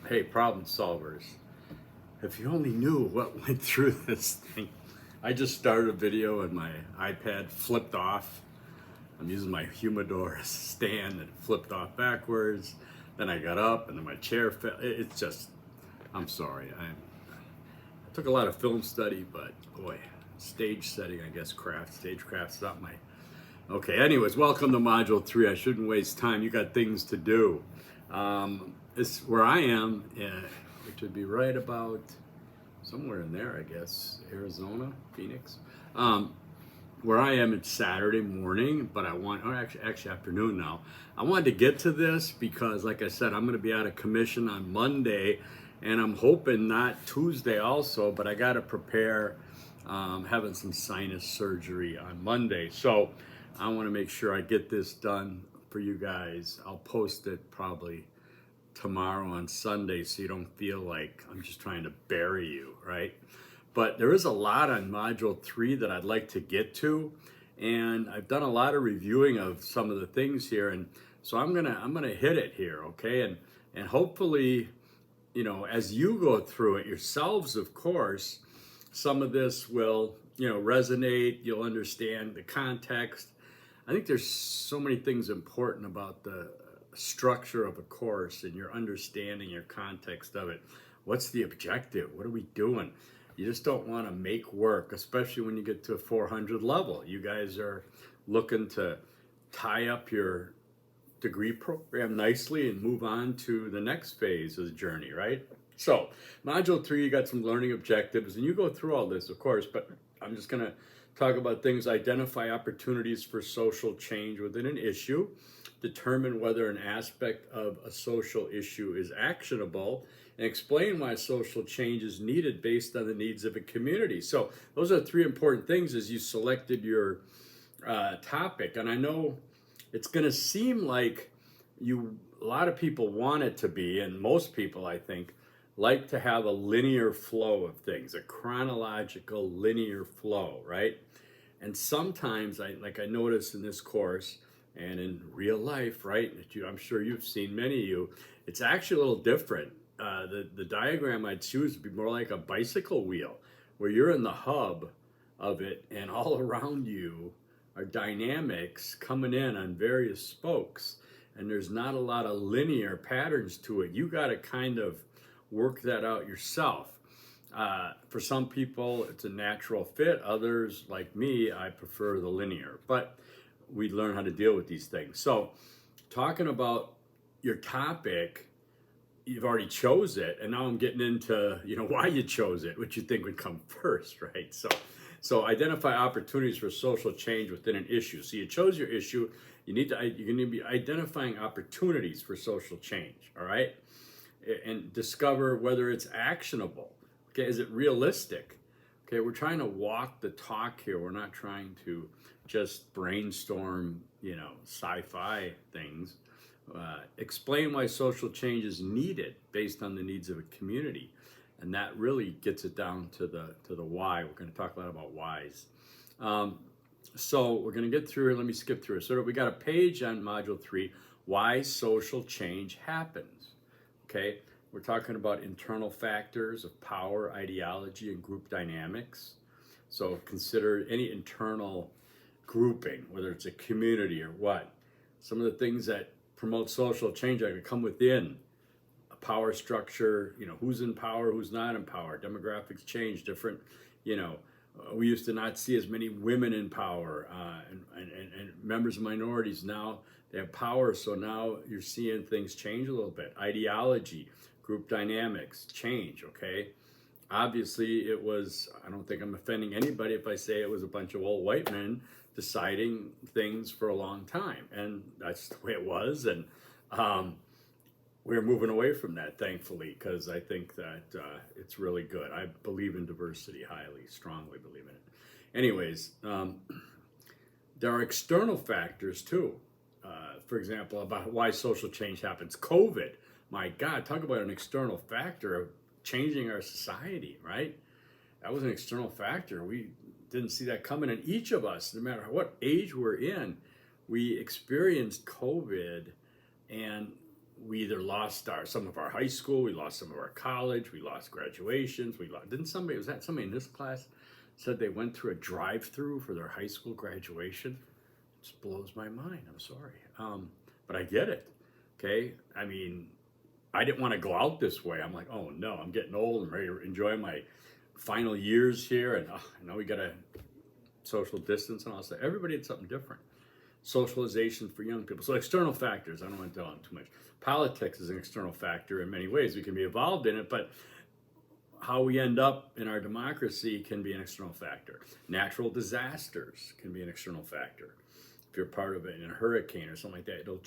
Hey, problem solvers. If you only knew what went through this thing. I just started a video and my iPad flipped off. I'm using my humidor as a stand and it flipped off backwards. Then I got up and then my chair fell. It's just, I'm sorry. I took a lot of film study, but boy, stage setting, I guess, stagecraft's not my. Okay, anyways, welcome to Module 3. I shouldn't waste time. You got things to do. This where I am, which would be right about somewhere in there, I guess, Arizona, Phoenix. Where I am, it's Saturday morning, but actually afternoon now. I wanted to get to this because, like I said, I'm going to be out of commission on Monday, and I'm hoping not Tuesday also, but I got to prepare having some sinus surgery on Monday. So I want to make sure I get this done for you guys. I'll post it probably tomorrow on Sunday so you don't feel like I'm just trying to bury you, right? But there is a lot on Module 3 that I'd like to get to, and I've done a lot of reviewing of some of the things here, and so I'm gonna hit it here, okay? And hopefully, as you go through it yourselves, of course, some of this will, resonate. You'll understand the context. I think there's so many things important about the structure of a course and your understanding, your context of it. What's the objective? What are we doing? You just don't want to make work, especially when you get to a 400 level. You guys are looking to tie up your degree program nicely and move on to the next phase of the journey, right? So, Module 3, you got some learning objectives, and you go through all this, of course, but I'm just going to talk about things. Identify opportunities for social change within an issue, determine whether an aspect of a social issue is actionable, and explain why social change is needed based on the needs of a community. So those are three important things as you selected your topic. And I know it's going to seem like a lot of people want it to be, and most people, I think, like to have a linear flow of things, a chronological linear flow, right? And sometimes, I noticed in this course and in real life, right? I'm sure you've seen many of you. It's actually a little different. The diagram I'd choose would be more like a bicycle wheel, where you're in the hub of it, and all around you are dynamics coming in on various spokes, and there's not a lot of linear patterns to it. You got to kind of work that out yourself. For some people, it's a natural fit. Others, like me, I prefer the linear. But we learn how to deal with these things. So, talking about your topic, you've already chose it, and now I'm getting into why you chose it, what you think would come first, right? So identify opportunities for social change within an issue. So you chose your issue. You're going to be identifying opportunities for social change. All right, and discover whether it's actionable. Okay, is it realistic? Okay, we're trying to walk the talk here. We're not trying to just brainstorm, sci-fi things. Explain why social change is needed based on the needs of a community, and that really gets it down to the why. We're going to talk a lot about whys. So we're going to get through. Let me skip through it. So we got a page on Module 3, why social change happens. Okay, we're talking about internal factors of power, ideology, and group dynamics. So consider any internal grouping, whether it's a community or what. Some of the things that promote social change are going to come within a power structure. Who's in power, who's not in power. Demographics change, different. We used to not see as many women in power, and members of minorities. Now they have power, so now you're seeing things change a little bit. Ideology, group dynamics change. Okay, obviously it was. I don't think I'm offending anybody if I say it was a bunch of old white men deciding things for a long time, and that's the way it was. And we're moving away from that, thankfully, because I think that it's really good. I believe in diversity highly, strongly believe in it. Anyways, there are external factors too. For example, about why social change happens. COVID, my God, talk about an external factor of changing our society, right? That was an external factor. We didn't see that coming. And each of us, no matter what age we're in, we experienced COVID, and we either lost some of our high school, we lost some of our college, we lost graduations, was that somebody in this class said they went through a drive-through for their high school graduation? It just blows my mind. I'm sorry. But I get it. Okay. I mean, I didn't want to go out this way. I'm like, oh no, I'm getting old and ready to enjoy my final years here. And now we got to social distance and all that. Everybody had something different. Socialization for young people. So external factors, I don't want to dwell on too much. Politics is an external factor in many ways. We can be involved in it, but how we end up in our democracy can be an external factor. Natural disasters can be an external factor. If you're part of it in a hurricane or something like that, it'll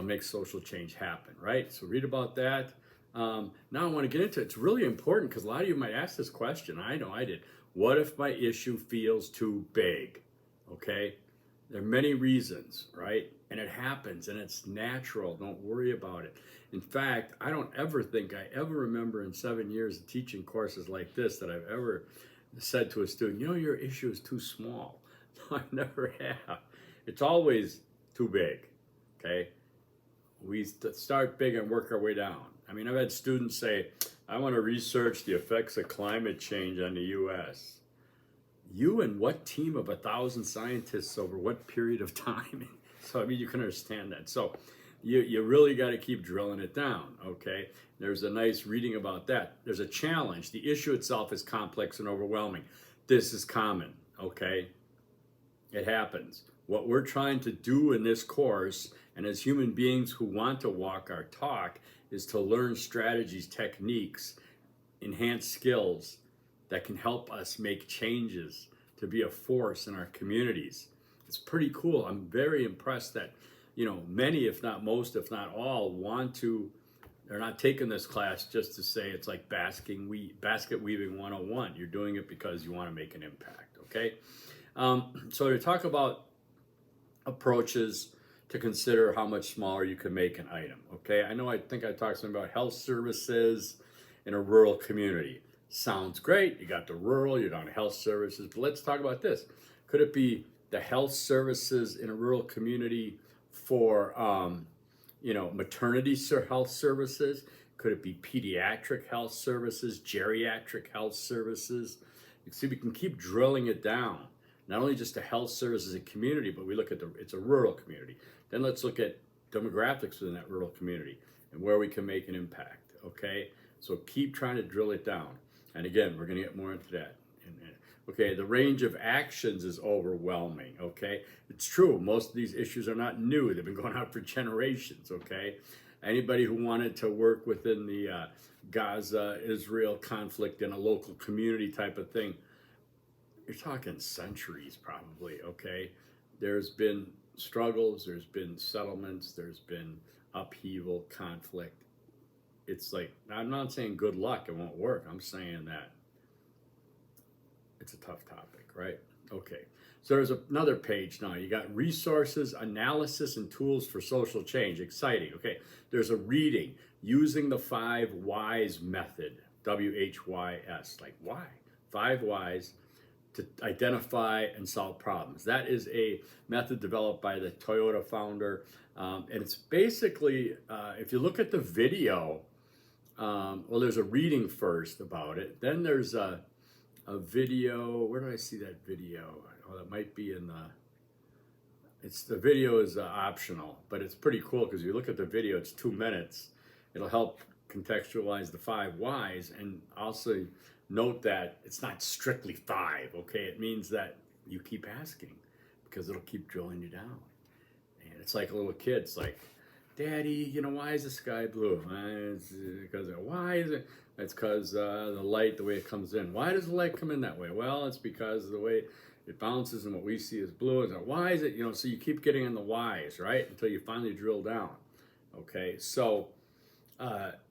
make social change happen, right? So read about that. Now I want to get into it. It's really important because a lot of you might ask this question. I know I did. What if my issue feels too big? Okay? There are many reasons, right? And it happens and it's natural. Don't worry about it. In fact, I don't ever think I ever remember in 7 years of teaching courses like this that I've ever said to a student, your issue is too small. No, I never have. It's always too big, okay? We start big and work our way down. I mean, I've had students say, I want to research the effects of climate change on the U.S. You and what team of 1,000 scientists over what period of time? So, I mean, you can understand that. So you really got to keep drilling it down, okay? There's a nice reading about that. There's a challenge. The issue itself is complex and overwhelming. This is common, okay? It happens. What we're trying to do in this course, and as human beings who want to walk our talk, is to learn strategies, techniques, enhance skills that can help us make changes, to be a force in our communities. It's pretty cool. I'm very impressed that, many, if not most, if not all, they're not taking this class just to say it's like basket weaving 101. You're doing it because you want to make an impact, okay? So to talk about approaches to consider how much smaller you can make an item, okay? I think I talked something about health services in a rural community. Sounds great. You got the rural, you're down to health services, but let's talk about this. Could it be the health services in a rural community for, maternity health services? Could it be pediatric health services, geriatric health services? You see, we can keep drilling it down. Not only just the health services in community, but we look at it's a rural community. Then let's look at demographics within that rural community and where we can make an impact, okay? So keep trying to drill it down. And again, we're going to get more into that. Okay, the range of actions is overwhelming, okay? It's true, most of these issues are not new. They've been going on for generations, okay? Anybody who wanted to work within the Gaza-Israel conflict in a local community type of thing, you're talking centuries probably, okay? There's been struggles, there's been settlements, there's been upheaval, conflict. It's like, I'm not saying good luck, it won't work. I'm saying that it's a tough topic, right? Okay, so there's another page now. You got resources, analysis, and tools for social change. Exciting, okay? There's a reading, using the 5 whys method, WHYS, like why? 5 whys to identify and solve problems. That is a method developed by the Toyota founder. And it's basically, if you look at the video, there's a reading first about it. Then there's a video. Where do I see that video? Oh, that might be in the video is optional, but it's pretty cool because you look at the video, it's 2 minutes. It'll help contextualize the 5 whys, and also note that it's not strictly 5, okay? It means that you keep asking because it'll keep drilling you down. And it's like a little kid. It's like, Daddy, why is the sky blue? Why is it? It's because the light, the way it comes in. Why does the light come in that way? Well, it's because of the way it bounces and what we see is blue. And why is it? So you keep getting in the whys, right? Until you finally drill down. Okay, so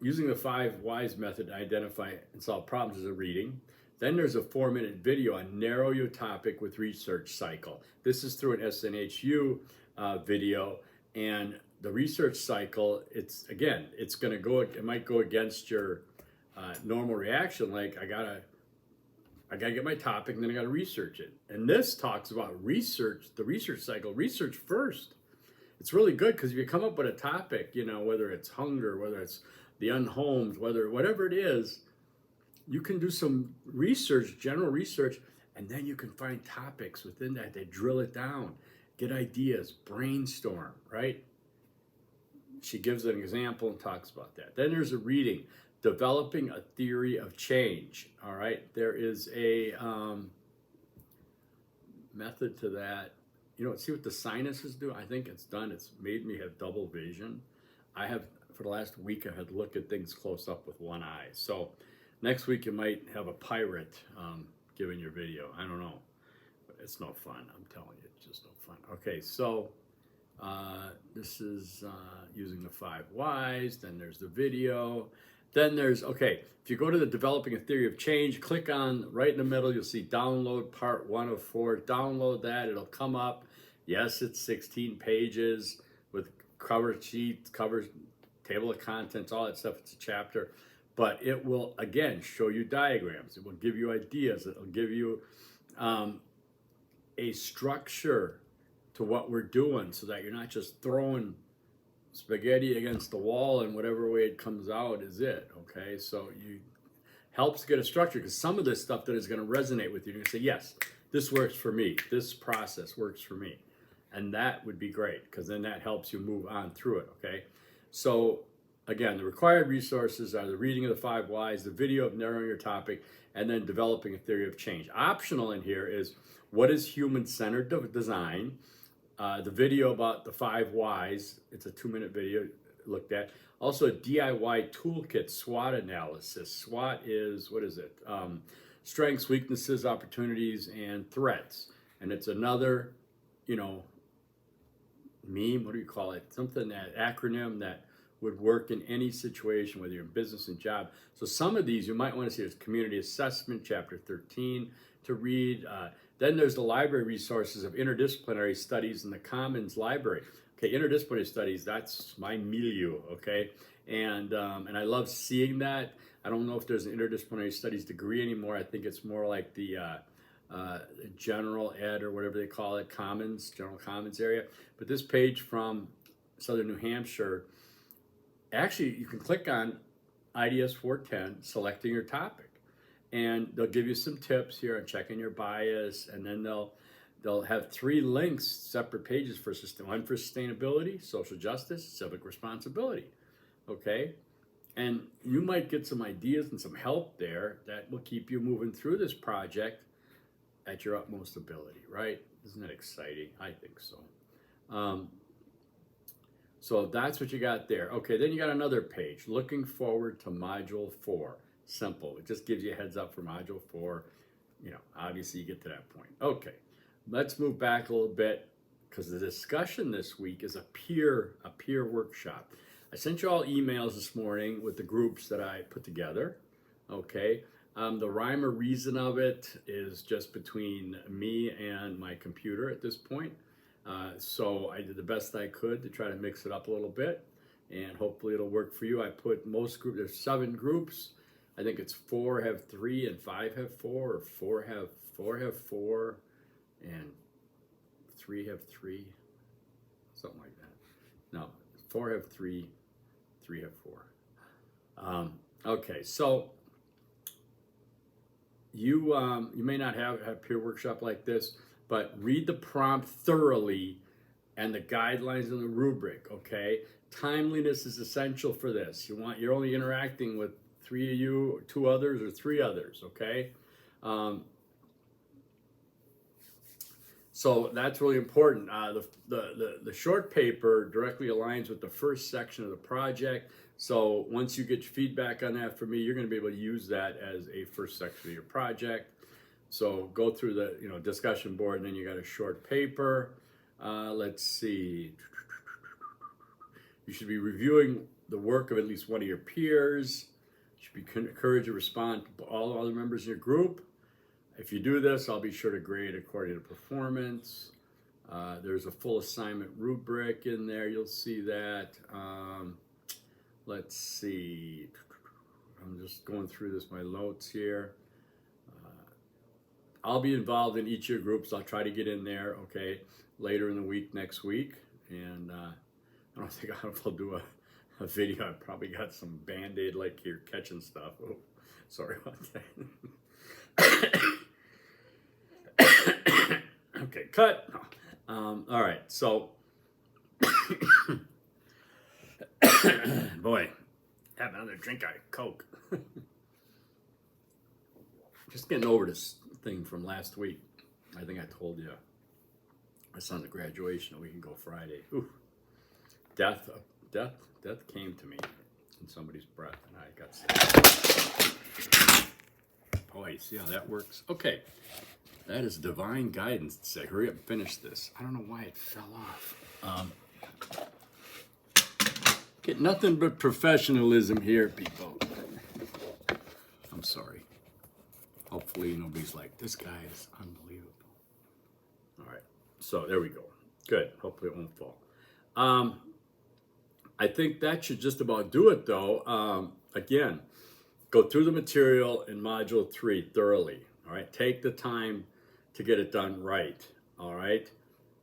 using the 5 whys method to identify and solve problems is a reading. Then there's a 4-minute video on narrow your topic with research cycle. This is through an SNHU video, and the research cycle, it might go against your normal reaction, like I gotta get my topic and then I gotta research it. And this talks about research, the research cycle, research first. it's really good because if you come up with a topic, you know, whether it's hunger, whether it's the unhomed, whatever it is, you can do some research, general research, and then you can find topics within that. They drill it down, get ideas, brainstorm, right? She gives an example and talks about that. Then there's a reading, developing a theory of change. All right, there is a method to that. You know, see what the sinuses do? I think it's done. It's made me have double vision. I have, for the last week, I had to look at things close up with one eye. So next week you might have a pirate giving your video. I don't know. But it's no fun. I'm telling you, it's just no fun. Okay, so this is using the 5 whys. Then there's the video. Then there's, okay, if you go to the Developing a Theory of Change, click on right in the middle, you'll see download part 1 of 4. Download that, it'll come up. Yes, it's 16 pages with cover sheets, covers, table of contents, all that stuff. It's a chapter. But it will, again, show you diagrams. It will give you ideas. It will give you a structure to what we're doing so that you're not just throwing spaghetti against the wall and whatever way it comes out is it, okay? So you helps get a structure because some of this stuff that is going to resonate with you, you're going to say, yes, this works for me. This process works for me. And that would be great because then that helps you move on through it, okay? So again, the required resources are the reading of the 5 whys, the video of narrowing your topic, and then developing a theory of change. Optional in here is what is human-centered design, the video about the 5 whys, it's a 2-minute video looked at. Also a DIY toolkit SWOT analysis. SWOT is, what is it? Strengths, weaknesses, opportunities, and threats. And it's another, you know, meme, what do you call it? Something, that acronym that would work in any situation, whether you're in business and job. So some of these you might want to see. There's community assessment, chapter 13 to read. Then there's the library resources of interdisciplinary studies in the Commons Library. Okay, interdisciplinary studies, that's my milieu, okay? And I love seeing that. I don't know if there's an interdisciplinary studies degree anymore. I think it's more like the general ed or whatever they call it, Commons, general Commons area. But this page from Southern New Hampshire, actually you can click on IDS 410, selecting your topic. And they'll give you some tips here on checking your bias, and then they'll have 3 links, separate pages for system. One for sustainability, social justice, civic responsibility. Okay, and you might get some ideas and some help there that will keep you moving through this project at your utmost ability. Right? Isn't that exciting? I think so. So that's what you got there. Okay, then you got another page. Looking forward to Module 4. Simple. It just gives you a heads up for Module 4. You know, obviously you get to that point. Okay, let's move back a little bit because the discussion this week is a peer workshop. I sent you all emails this morning with the groups that I put together. Okay, the rhyme or reason of it is just between me and my computer at this point. So I did the best I could to try to mix it up a little bit, and hopefully it'll work for you. I put most groups, there's 7 groups. I think it's 4 have 3 and 5 have 4, or 4 have 4 and 3 have 3, something like that. No, 4 have 3, 3 have 4. Okay, so you may not have a peer workshop like this, but read the prompt thoroughly and the guidelines and the rubric. Okay, timeliness is essential for this. You're only interacting with 3 of you, or 2 others, or 3 others, okay? So that's really important. The short paper directly aligns with the first section of the project. So once you get feedback on that from me, you're going to be able to use that as a first section of your project. So go through the discussion board, and then you got a short paper. Let's see. You should be reviewing the work of at least one of your peers. Be encouraged to respond to all the other members in your group. If you do this, I'll be sure to grade according to performance. There's a full assignment rubric in there. You'll see that. Let's see. I'm just going through my notes here. I'll be involved in each of your groups. I'll try to get in there, okay, later in the week, next week. and I don't think I'll do a video. I probably got some Band-Aid like here catching stuff. Oh, sorry about that. Okay, cut. All right, so boy, have another drink of Coke. Just getting over this thing from last week. I think I told you my son's graduation a week ago Friday. Ooh. Death came to me in somebody's breath, and I got sick. Boy, you see how that works? Okay, that is divine guidance to say, hurry up and finish this. I don't know why it fell off. Get nothing but professionalism here, people. I'm sorry. Hopefully nobody's like, this guy is unbelievable. All right, so there we go. Good, hopefully it won't fall. I think that should just about do it, though. Again, go through the material in Module 3 thoroughly, all right? Take the time to get it done right, all right?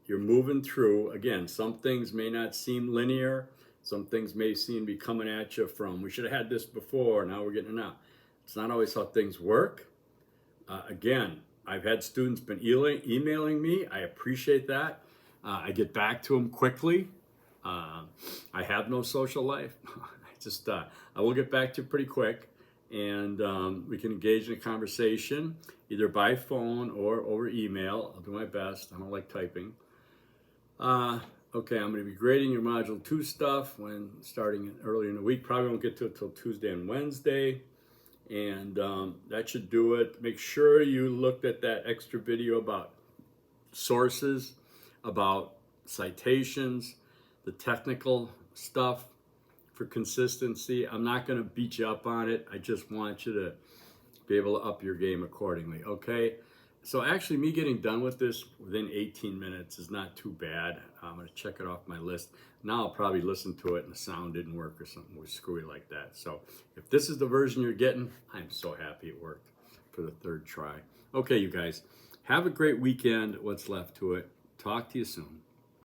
You're moving through. Again, some things may not seem linear. Some things may seem to be coming at you from, we should have had this before, now we're getting it now. It's not always how things work. Again, I've had students been emailing me. I appreciate that. I get back to them quickly. I have no social life. I will get back to you pretty quick, and we can engage in a conversation either by phone or over email. I'll do my best. I don't like typing. Okay, I'm going to be grading your Module 2 stuff when starting early in the week. Probably won't get to it till Tuesday and Wednesday. And that should do it. Make sure you looked at that extra video about sources, about citations, the technical stuff for consistency. I'm not going to beat you up on it. I just want you to be able to up your game accordingly, okay? So actually, me getting done with this within 18 minutes is not too bad. I'm going to check it off my list. Now I'll probably listen to it and the sound didn't work or something was screwy like that. So if this is the version you're getting, I'm so happy it worked for the third try. Okay, you guys, have a great weekend, what's left to it. Talk to you soon.